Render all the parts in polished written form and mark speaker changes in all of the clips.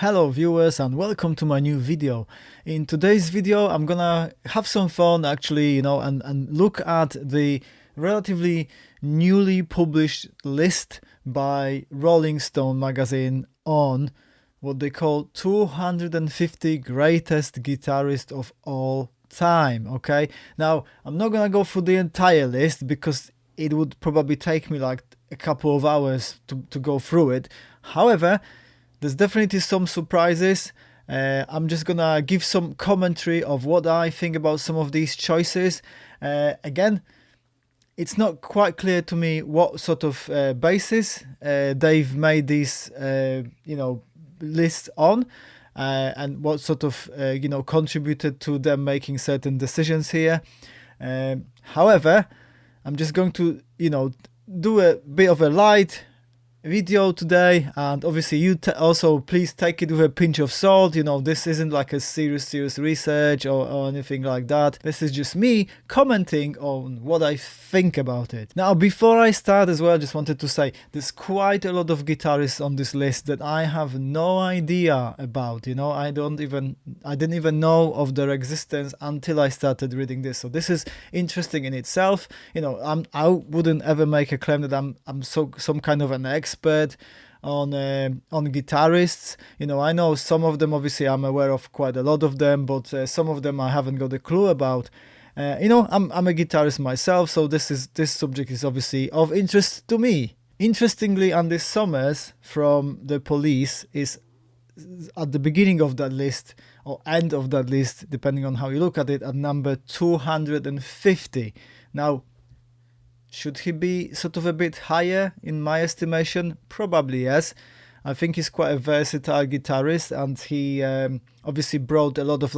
Speaker 1: Hello viewers and welcome to my new video. In today's video I'm gonna have some fun actually, and look at the relatively newly published list by Rolling Stone magazine on what they call 250 greatest guitarists of all time. Okay, now I'm not gonna go through the entire list because it would probably take me like a couple of hours to go through it. However, there's definitely some surprises. I'm just gonna give some commentary of what I think about some of these choices. Again, it's not quite clear to me what sort of basis they've made these lists on, and what sort of contributed to them making certain decisions here. However, I'm just going to do a bit of a light video today, and obviously you also please take it with a pinch of salt. This isn't like a serious research or anything like that. This is just me commenting on what I think about it. Now, before I start as well, I just wanted to say there's quite a lot of guitarists on this list that I have no idea about. I didn't even know of their existence until I started reading this. So this is interesting in itself. I wouldn't ever make a claim that I'm some kind of an expert on guitarists. I know some of them, obviously I'm aware of quite a lot of them, but some of them I haven't got a clue about. I'm a guitarist myself, so this subject is obviously of interest to me. Interestingly, Andy Summers from The Police is at the beginning of that list, or end of that list, depending on how you look at it, at number 250. Now, should he be sort of a bit higher in my estimation? Probably yes. I think he's quite a versatile guitarist, and he obviously brought a lot of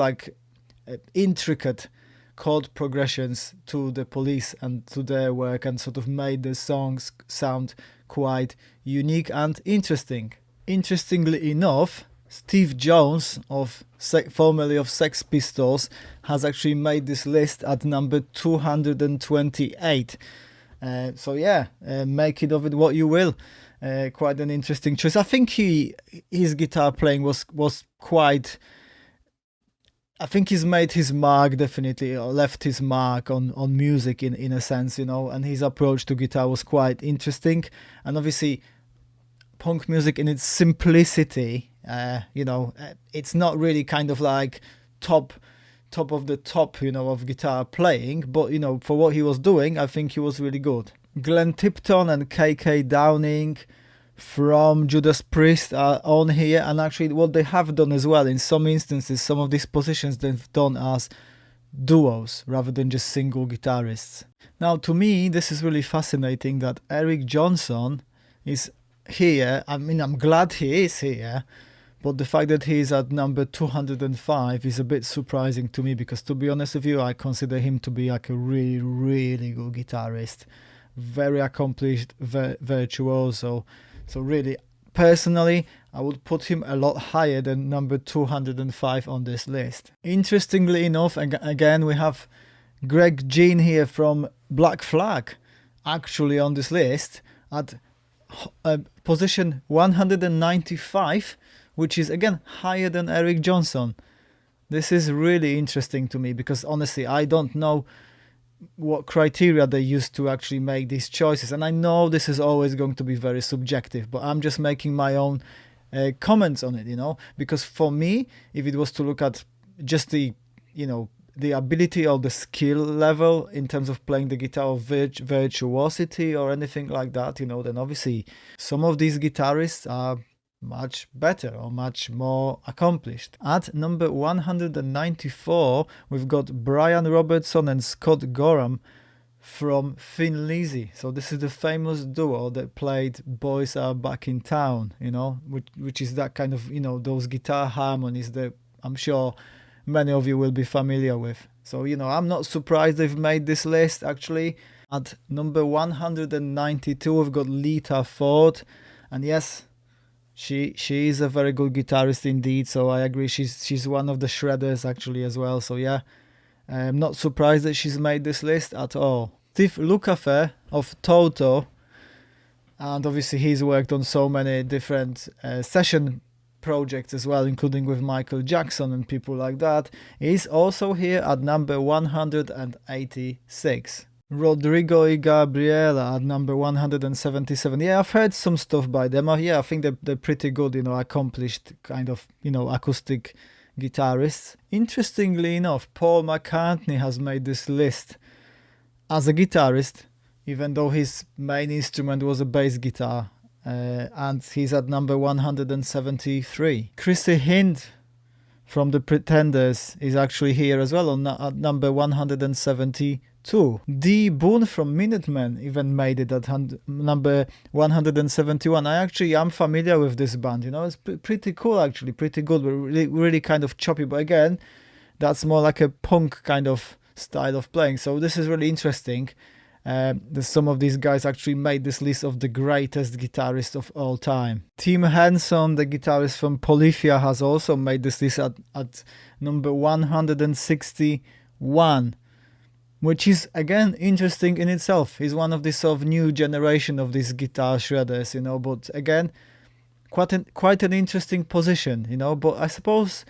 Speaker 1: intricate chord progressions to The Police and to their work, and sort of made the songs sound quite unique and interesting. Interestingly enough, Steve Jones, formerly of Sex Pistols, has actually made this list at number 228. So yeah, make it of it what you will. Quite an interesting choice. I think his guitar playing was quite. I think he's made his mark, definitely, or left his mark on music in a sense, and his approach to guitar was quite interesting. And obviously, punk music in its simplicity, it's not really kind of like top of the top, of guitar playing, but for what he was doing, I think he was really good. Glenn Tipton and KK Downing from Judas Priest are on here, and actually what they have done as well, in some instances, some of these positions they've done as duos rather than just single guitarists. Now, to me, this is really fascinating that Eric Johnson is here. I mean, I'm glad he is here, but the fact that he is at number 205 is a bit surprising to me, because to be honest with you, I consider him to be like a really, really good guitarist. Very accomplished, virtuoso. So really, personally, I would put him a lot higher than number 205 on this list. Interestingly enough, again, we have Greg Ginn here from Black Flag actually on this list at position 195, which is again higher than Eric Johnson. This is really interesting to me, because honestly I don't know what criteria they used to actually make these choices, and I know this is always going to be very subjective, but I'm just making my own comments on it, because for me, if it was to look at just the ability or the skill level in terms of playing the guitar, or virtuosity or anything like that, then obviously some of these guitarists are much better or much more accomplished. At number 194, we've got Brian Robertson and Scott Gorham from Thin Lizzy. So this is the famous duo that played Boys Are Back in Town, which is that kind of, those guitar harmonies that I'm sure many of you will be familiar with. So, I'm not surprised they've made this list actually. At number 192, we've got Lita Ford, and yes, she is a very good guitarist indeed, so I agree, she's one of the shredders actually as well. So yeah, I'm not surprised that she's made this list at all. Steve Lukather of Toto, and obviously he's worked on so many different session projects as well, including with Michael Jackson and people like that, is also here at number 186. Rodrigo y Gabriela at number 177. Yeah, I've heard some stuff by them. Yeah, I think they're pretty good, accomplished kind of, acoustic guitarists. Interestingly enough, Paul McCartney has made this list as a guitarist, even though his main instrument was a bass guitar, and he's at number 173. Chrissy Hind from the Pretenders is actually here as well at number 172. D. Boone from Minutemen even made it at number 171. I'm familiar with this band, it's pretty cool actually, pretty good, but really kind of choppy, but again, that's more like a punk kind of style of playing, so this is really interesting. Some of these guys actually made this list of the greatest guitarists of all time. Tim Henson, the guitarist from Polyphia, has also made this list at number 161, which is again interesting in itself. He's one of this sort of new generation of these guitar shredders, but again, quite an interesting position, but I suppose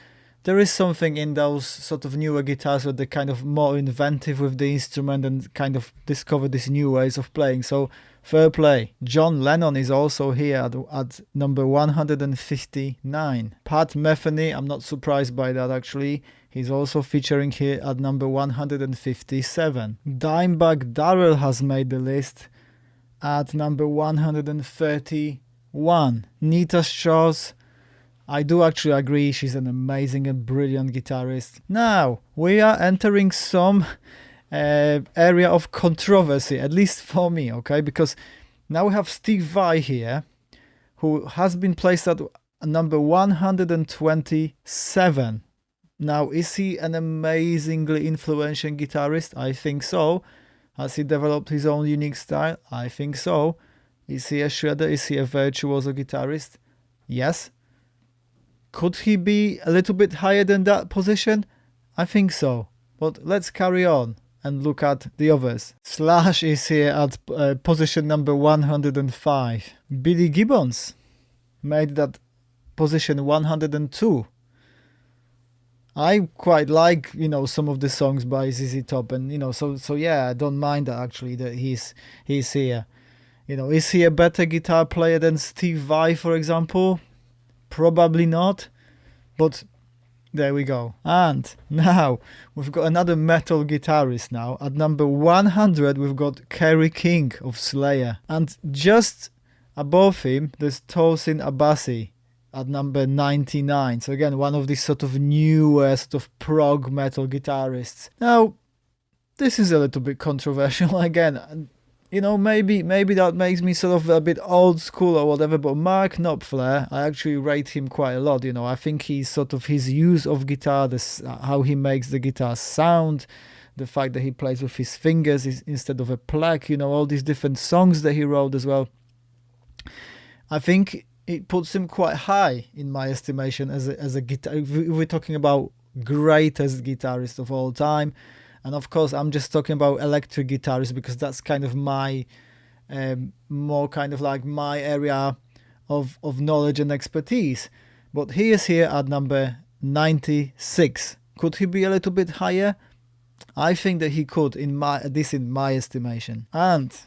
Speaker 1: there is something in those sort of newer guitars where they're kind of more inventive with the instrument and kind of discover these new ways of playing. So fair play. John Lennon is also here at number 159. Pat Metheny, I'm not surprised by that actually. He's also featuring here at number 157. Dimebag Darrell has made the list at number 131. Nita Strauss, I do actually agree, she's an amazing and brilliant guitarist. Now, we are entering some area of controversy, at least for me, okay? Because now we have Steve Vai here, who has been placed at number 127. Now, is he an amazingly influential guitarist? I think so. Has he developed his own unique style? I think so. Is he a shredder? Is he a virtuoso guitarist? Yes. Could he be a little bit higher than that position? I think so. But let's carry on and look at the others. Slash is here at position number 105. Billy Gibbons made that position 102. I quite like, some of the songs by ZZ Top, and so yeah, I don't mind that actually that he's here. Is he a better guitar player than Steve Vai, for example? Probably not, but there we go. And now we've got another metal guitarist now. At number 100 we've got Kerry King of Slayer, and just above him there's Tosin Abasi at number 99. So again, one of these sort of newer sort of prog metal guitarists. Now this is a little bit controversial again. Maybe that makes me sort of a bit old school or whatever, but Mark Knopfler, I actually rate him quite a lot. I think he's sort of his use of guitar, how he makes the guitar sound, the fact that he plays with his fingers instead of a pluck, all these different songs that he wrote as well. I think it puts him quite high in my estimation as a guitar. If we're talking about greatest guitarist of all time. And of course, I'm just talking about electric guitarists because that's kind of my, more kind of like my area of knowledge and expertise. But he is here at number 96. Could he be a little bit higher? I think that he could, in my estimation. And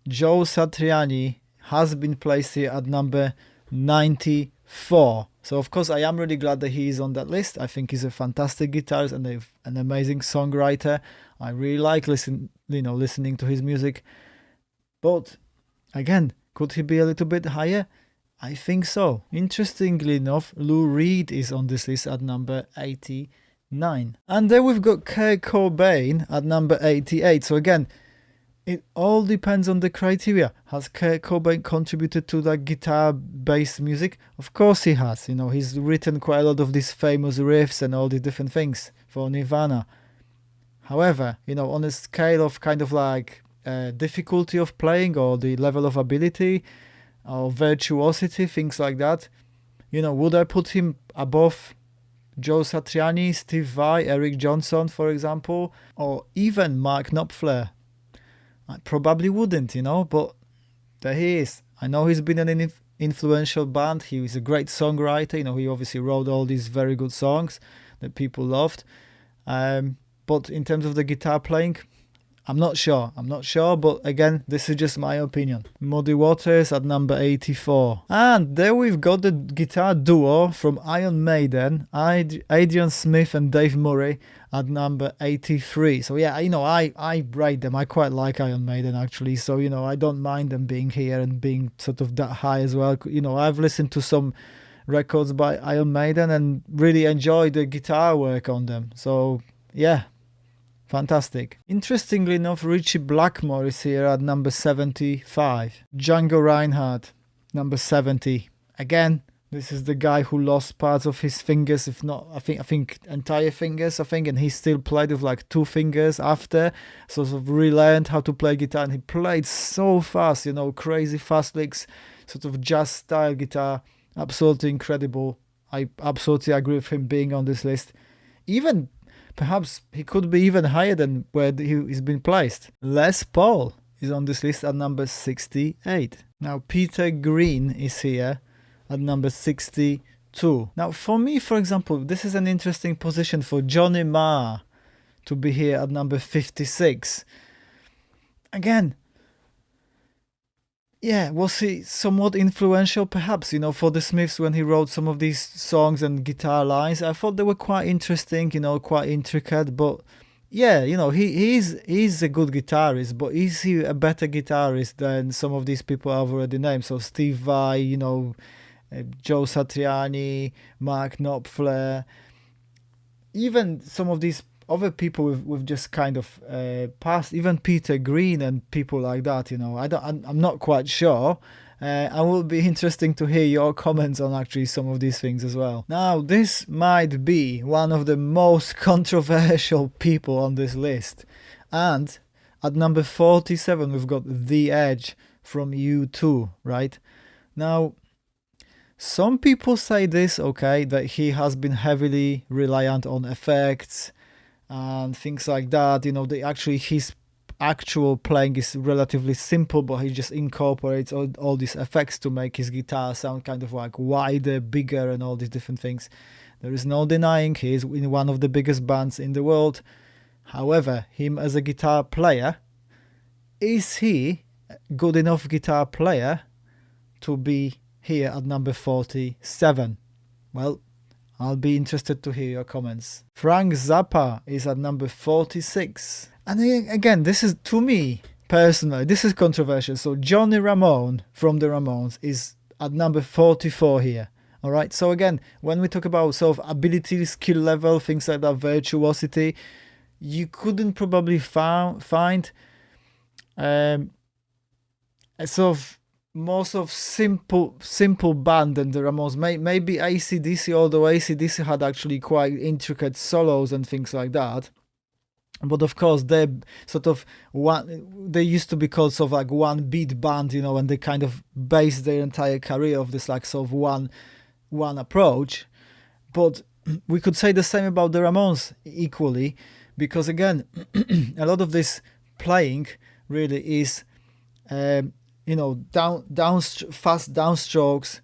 Speaker 1: Joe Satriani has been placed here at number 94. So of course I am really glad that he is on that list. I think he's a fantastic guitarist and an amazing songwriter. I really like listening to his music. But again, could he be a little bit higher? I think so. Interestingly enough, Lou Reed is on this list at number 89. And then we've got Kurt Cobain at number 88. So again, it all depends on the criteria. Has Kurt Cobain contributed to that guitar-based music? Of course he has. He's written quite a lot of these famous riffs and all these different things for Nirvana. However, on a scale of kind of like difficulty of playing or the level of ability or virtuosity, things like that, would I put him above Joe Satriani, Steve Vai, Eric Johnson, for example, or even Mark I probably wouldn't, but there he is. I know he's been an influential band. He was a great songwriter. You know, he obviously wrote all these very good songs that people loved. But in terms of the guitar playing, I'm not sure, but again, this is just my opinion. Muddy Waters at number 84. And there we've got the guitar duo from Iron Maiden, Adrian Smith and Dave Murray at number 83. So yeah, you know, I rate them. I quite like Iron Maiden actually. So, you know, I don't mind them being here and being sort of that high as well. You know, I've listened to some records by Iron Maiden and really enjoyed the guitar work on them. So yeah. Fantastic. Interestingly enough, Richie Blackmore is here at number 75. Django Reinhardt, number 70. Again, this is the guy who lost parts of his fingers, if not, I think entire fingers, and he still played with like 2 fingers after, sort of relearned how to play guitar, and he played so fast, you know, crazy fast licks, sort of jazz style guitar, absolutely incredible. I absolutely agree with him being on this list. Even perhaps he could be even higher than where he's been placed. Les Paul is on this list at number 68. Now Peter Green is here at number 62. Now for me, for example, this is an interesting position for Johnny Marr to be here at number 56. Again, yeah, was he somewhat influential perhaps, you know, for the Smiths when he wrote some of these songs and guitar lines? I thought they were quite interesting, you know, quite intricate, but yeah, you know, he's a good guitarist, but is he a better guitarist than some of these people I've already named? So Steve Vai, you know, Joe Satriani, Mark Knopfler, even some of these other people with just kind of past, even Peter Green and people like that, you know, I'm not quite sure. I will be interesting to hear your comments on actually some of these things as well. Now, this might be one of the most controversial people on this list. And at number 47, we've got The Edge from U2, right? Now, some people say this, okay, that he has been heavily reliant on effects and things like that. You know, his actual playing is relatively simple, but he just incorporates all these effects to make his guitar sound kind of like wider, bigger, and all these different things. There is no denying he is in one of the biggest bands in the world. However, him as a guitar player, is he a good enough guitar player to be here at number 47? Well, I'll be interested to hear your comments. Frank Zappa is at number 46. And again, this is, to me, personally, this is controversial. So Johnny Ramone from the Ramones is at number 44 here. All right. So again, when we talk about sort of ability, skill level, things like that, virtuosity, you couldn't probably find a sort of more sort of simple band than the Ramones. Maybe AC/DC, although AC/DC had actually quite intricate solos and things like that. But of course, they sort of they used to be called sort of like one beat band, you know, and they kind of based their entire career of this like sort of one approach. But we could say the same about the Ramones equally, because again, a lot of this playing really is you know, fast downstrokes,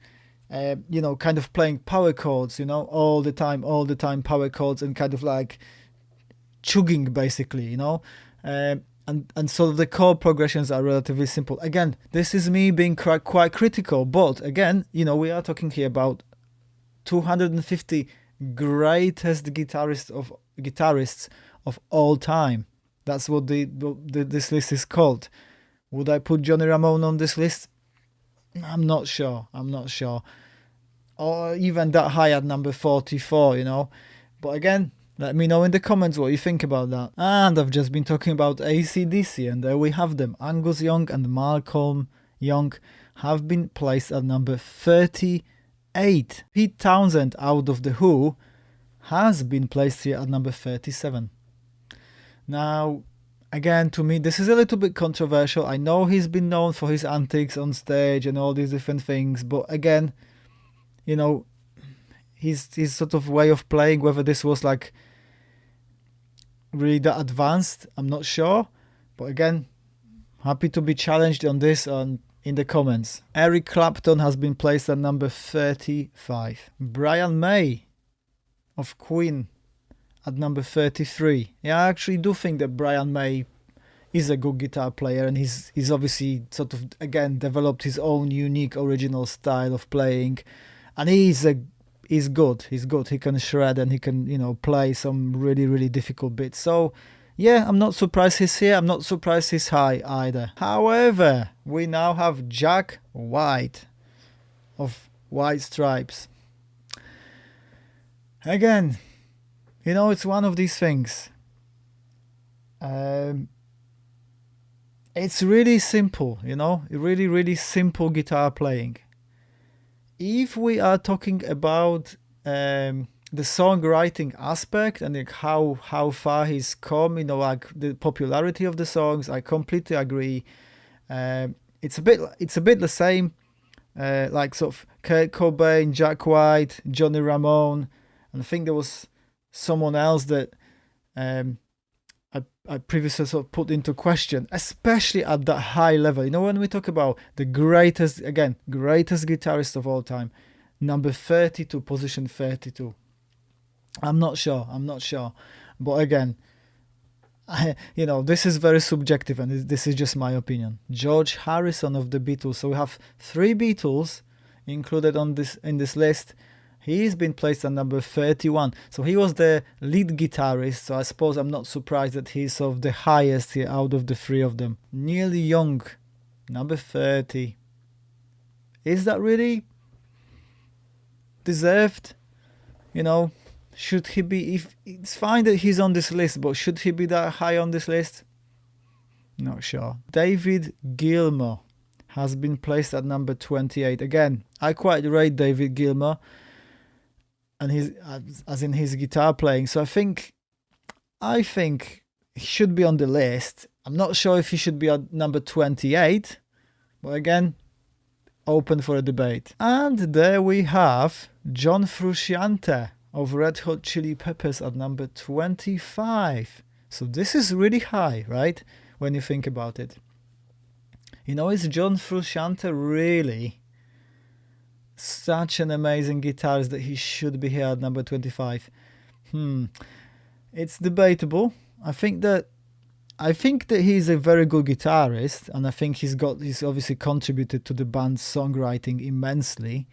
Speaker 1: you know, kind of playing power chords, you know, all the time power chords, and kind of like chugging basically, you know, and so the chord progressions are relatively simple. Again, this is me being quite critical, but again, you know, we are talking here about 250 greatest guitarists of all time. That's what this list is called. Would I put Johnny Ramone on this list? I'm not sure. Or even that high at number 44, you know. But again, let me know in the comments what you think about that. And I've just been talking about AC/DC, and there we have them. Angus Young and Malcolm Young have been placed at number 38. Pete Townsend out of The Who has been placed here at number 37. Now, again, to me, this is a little bit controversial. I know he's been known for his antics on stage and all these different things, but again, you know, his sort of way of playing, whether this was like really that advanced, I'm not sure. But again, happy to be challenged on this, and in the comments. Eric Clapton has been placed at number 35. Brian May of Queen at number 33. Yeah, I actually do think that Brian May is a good guitar player, and he's obviously sort of, again, developed his own unique original style of playing, and he's good. He's good. He can shred, and he can, play some really, really difficult bits. So yeah, I'm not surprised he's here. I'm not surprised he's high either. However, we now have Jack White of White Stripes. Again, it's one of these things. It's really simple, really, really simple guitar playing. If we are talking about the songwriting aspect and like how far he's come, like the popularity of the songs, I completely agree. It's a bit the same, like sort of Kurt Cobain, Jack White, Johnny Ramone, and I think there was someone else that I previously sort of put into question, especially at that high level. When we talk about the greatest guitarist of all time, number 32, position 32. I'm not sure. But again, this is very subjective, and this is just my opinion. George Harrison of the Beatles. So we have 3 Beatles included in this list. He's been placed at number 31. So he was the lead guitarist. So I suppose I'm not surprised that he's sort of the highest here out of the 3 of them. Neil Young, number 30. Is that really deserved? Should he be? If it's fine that he's on this list, but should he be that high on this list? Not sure. David Gilmour has been placed at number 28. Again, I quite rate David Gilmour, and his guitar playing. So I think he should be on the list. I'm not sure if he should be at number 28, but again, open for a debate. And there we have John Frusciante of Red Hot Chili Peppers at number 25. So this is really high, right? When you think about it. Is John Frusciante really such an amazing guitarist that he should be here at number 25? It's debatable. I think that he's a very good guitarist, and I think he's obviously contributed to the band's songwriting immensely.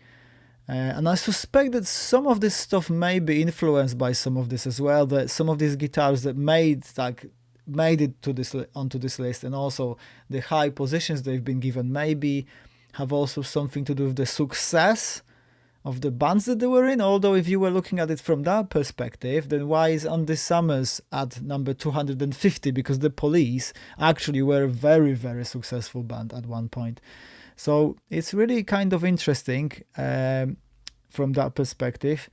Speaker 1: And I suspect that some of this stuff may be influenced by some of this as well. That some of these guitars that made it to onto this list, and also the high positions they've been given, maybe have also something to do with the success of the bands that they were in. Although if you were looking at it from that perspective, then why is Andy Summers at number 250? Because the Police actually were a very, very successful band at one point. So it's really kind of interesting from that perspective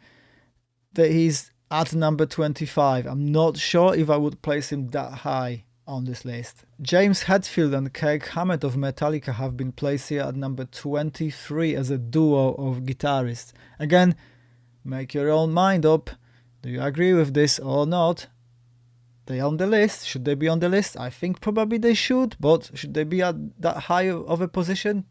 Speaker 1: that he's at number 25. I'm not sure if I would place him that high on this list. James Hetfield and Kirk Hammett of Metallica have been placed here at number 23 as a duo of guitarists. Again, make your own mind up. Do you agree with this or not? They on the list? Should they be on the list? I think probably they should, but should they be at that high of a position?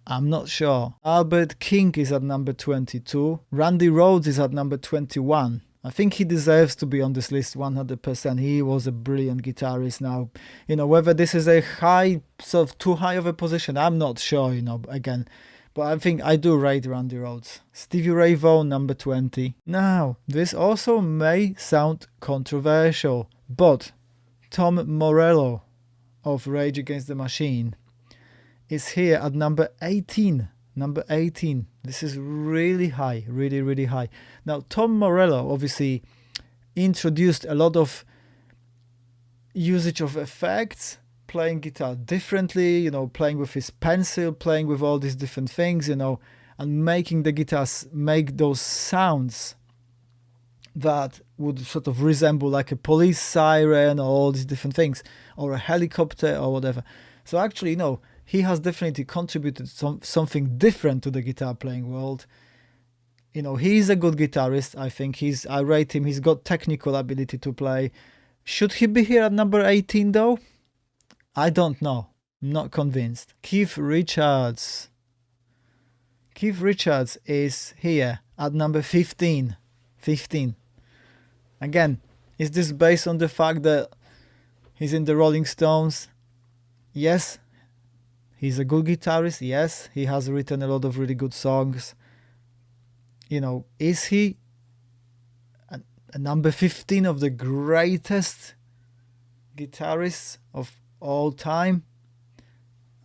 Speaker 1: I'm not sure. Albert King is at number 22. Randy Rhoads is at number 21. I think he deserves to be on this list 100%. He was a brilliant guitarist. Now, whether this is a high, sort of too high of a position, I'm not sure, again. But I think I do rate Randy Rhoads. Stevie Ray Vaughan, number 20. Now, this also may sound controversial, but Tom Morello of Rage Against the Machine is here at number 18. Number 18. This is really high, really, really high. Now, Tom Morello obviously introduced a lot of usage of effects, playing guitar differently, playing with his pencil, playing with all these different things, and making the guitars make those sounds that would sort of resemble like a police siren or all these different things, or a helicopter or whatever. So actually, he has definitely contributed something different to the guitar playing world. He's a good guitarist. I think I rate him. He's got technical ability to play. Should he be here at number 18 though? I don't know. Not convinced. Keith Richards. Keith Richards is here at number 15. 15. Again, is this based on the fact that he's in the Rolling Stones? Yes. He's a good guitarist. Yes. He has written a lot of really good songs. You know, is he a number 15 of the greatest guitarists of all time?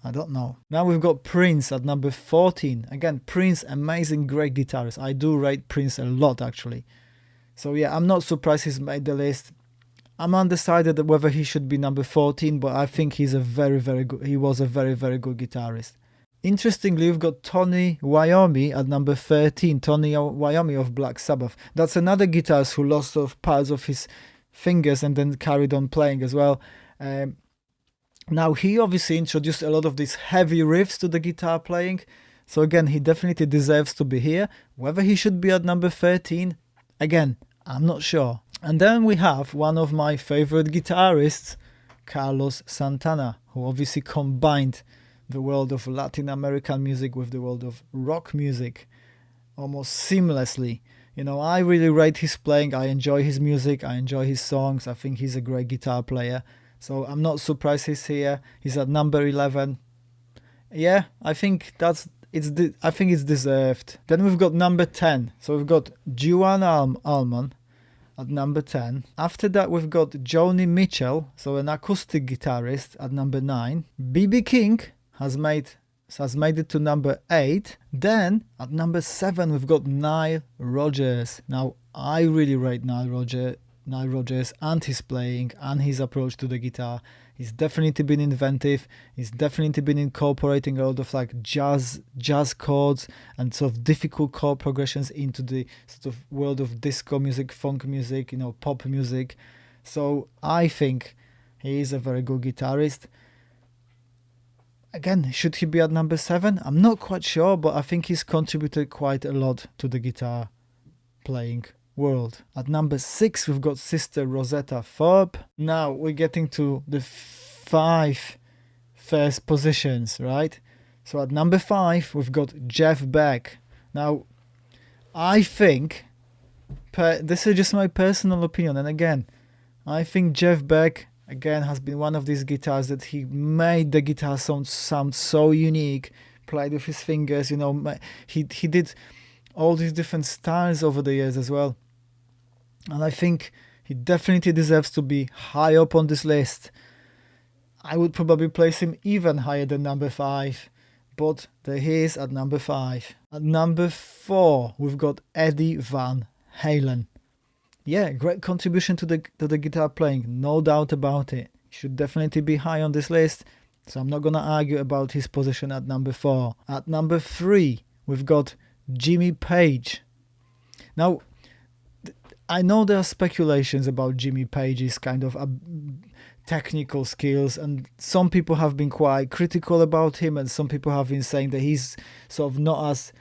Speaker 1: I don't know. Now we've got Prince at number 14. Again, Prince, amazing, great guitarist. I do rate Prince a lot, actually. So yeah, I'm not surprised he's made the list. I'm undecided whether he should be number 14, but I think he was a very, very good guitarist. Interestingly, we've got Tony Iommi at number 13. Tony Iommi of Black Sabbath. That's another guitarist who lost parts of his fingers and then carried on playing as well. Now, he obviously introduced a lot of these heavy riffs to the guitar playing. So again, he definitely deserves to be here. Whether he should be at number 13, again, I'm not sure. And then we have one of my favorite guitarists, Carlos Santana, who obviously combined the world of Latin American music with the world of rock music almost seamlessly. You know, I really rate his playing. I enjoy his music. I enjoy his songs. I think he's a great guitar player. So I'm not surprised he's here. He's at number 11. Yeah, I think it's deserved. Then we've got number 10. So we've got Juan Allman at number 10. After that, we've got Joni Mitchell, so an acoustic guitarist, at number 9. B.B. King has made it to number 8. Then at number 7, we've got Nile Rodgers. Now, I really rate Nile Rodgers and his playing and his approach to the guitar. He's definitely been inventive. He's definitely been incorporating a lot of like jazz chords and sort of difficult chord progressions into the sort of world of disco music, funk music, you know, pop music. So I think he is a very good guitarist. Again, should he be at number 7? I'm not quite sure, but I think he's contributed quite a lot to the guitar playing world. At number 6, we've got Sister Rosetta Tharpe. Now we're getting to the 5 first positions, right? So at number 5, we've got Jeff Beck. Now, I think, this is just my personal opinion, and again, I think Jeff Beck, again, has been one of these guitars that he made the guitar sound so unique, played with his fingers, you know, he did all these different styles over the years as well. And I think he definitely deserves to be high up on this list. I would probably place him even higher than number 5, but there he is at number 5. At number 4, we've got Eddie Van Halen. Yeah, great contribution to the guitar playing, no doubt about it. He should definitely be high on this list, so I'm not going to argue about his position at number 4. At number 3, we've got Jimmy Page. Now, I know there are speculations about Jimmy Page's kind of technical skills, and some people have been quite critical about him, and some people have been saying that he's sort of not as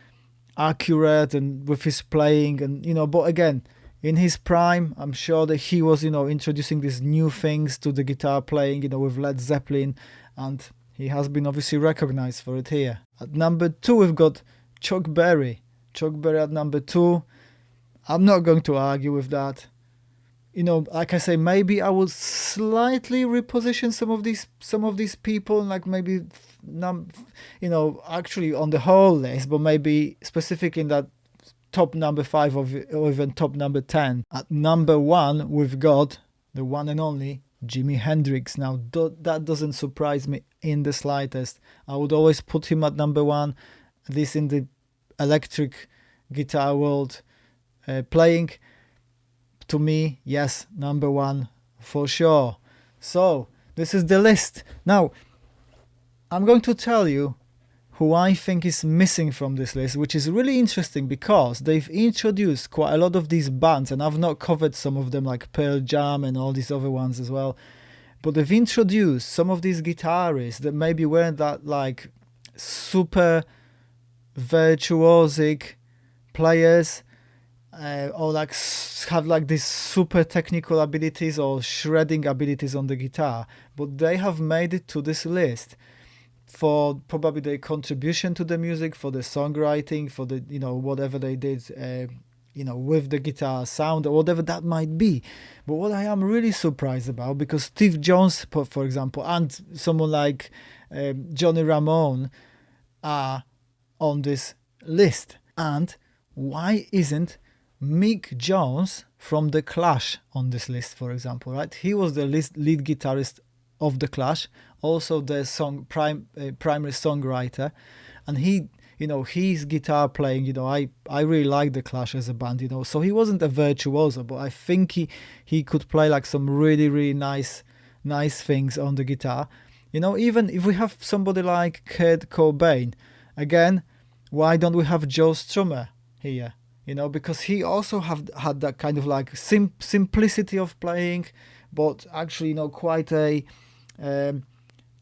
Speaker 1: accurate and with his playing, and you know, but again, in his prime, I'm sure that he was, you know, introducing these new things to the guitar playing, you know, with Led Zeppelin, and he has been obviously recognized for it here. At number 2, we've got Chuck Berry. Chuck Berry at number 2. I'm not going to argue with that. You know, like I say, maybe I would slightly reposition some of these people, like maybe, you know, actually on the whole list, but maybe specific in that top number 5 or even top number 10. At number 1, we've got the one and only Jimi Hendrix. Now, that doesn't surprise me in the slightest. I would always put him at number 1, at least in the electric guitar world. Playing, to me, yes, number 1 for sure. So this is the list. Now I'm going to tell you who I think is missing from this list, which is really interesting because they've introduced quite a lot of these bands, and I've not covered some of them like Pearl Jam and all these other ones as well, but they've introduced some of these guitarists that maybe weren't that like super virtuosic players, or like have like these super technical abilities or shredding abilities on the guitar, but they have made it to this list. for probably their contribution to the music, for the songwriting, for the, you know, whatever they did, you know, with the guitar sound or whatever that might be. But what I am really surprised about, because Steve Jones, for example, and someone like Johnny Ramone are on this list. And why isn't Mick Jones from The Clash on this list, for example, right? He was the lead guitarist of The Clash, also the primary songwriter, and he, you know, his guitar playing, you know, I really like The Clash as a band, you know, so he wasn't a virtuoso, but I think he could play like some really nice things on the guitar. You know, even if we have somebody like Kurt Cobain, again, why don't we have Joe Strummer here? You know, because he also had that kind of like simplicity of playing, but actually, you know, quite a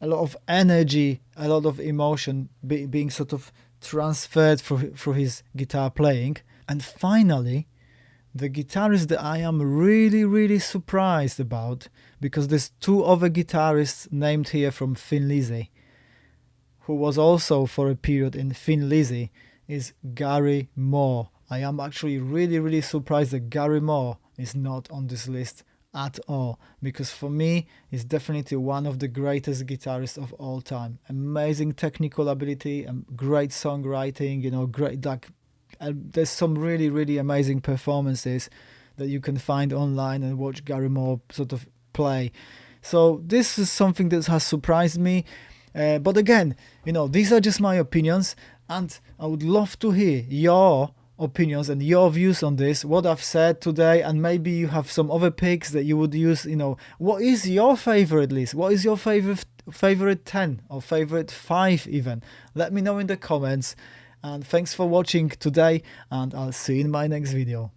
Speaker 1: lot of energy, a lot of emotion being sort of transferred through his guitar playing. And finally, the guitarist that I am really surprised about, because there's two other guitarists named here from Thin Lizzy, who was also for a period in Thin Lizzy, is Gary Moore. I am actually really surprised that Gary Moore is not on this list at all, because for me he's definitely one of the greatest guitarists of all time. Amazing technical ability and great songwriting, you know, great, like, there's some really amazing performances that you can find online and watch Gary Moore sort of play. So this is something that has surprised me, but again, you know, these are just my opinions, and I would love to hear your opinions and your views on this, what I've said today, and maybe you have some other picks that you would use. You know, what is your favorite list? What is your favorite 10 or favorite 5 even? Let me know in the comments, and thanks for watching today, and I'll see you in my next video.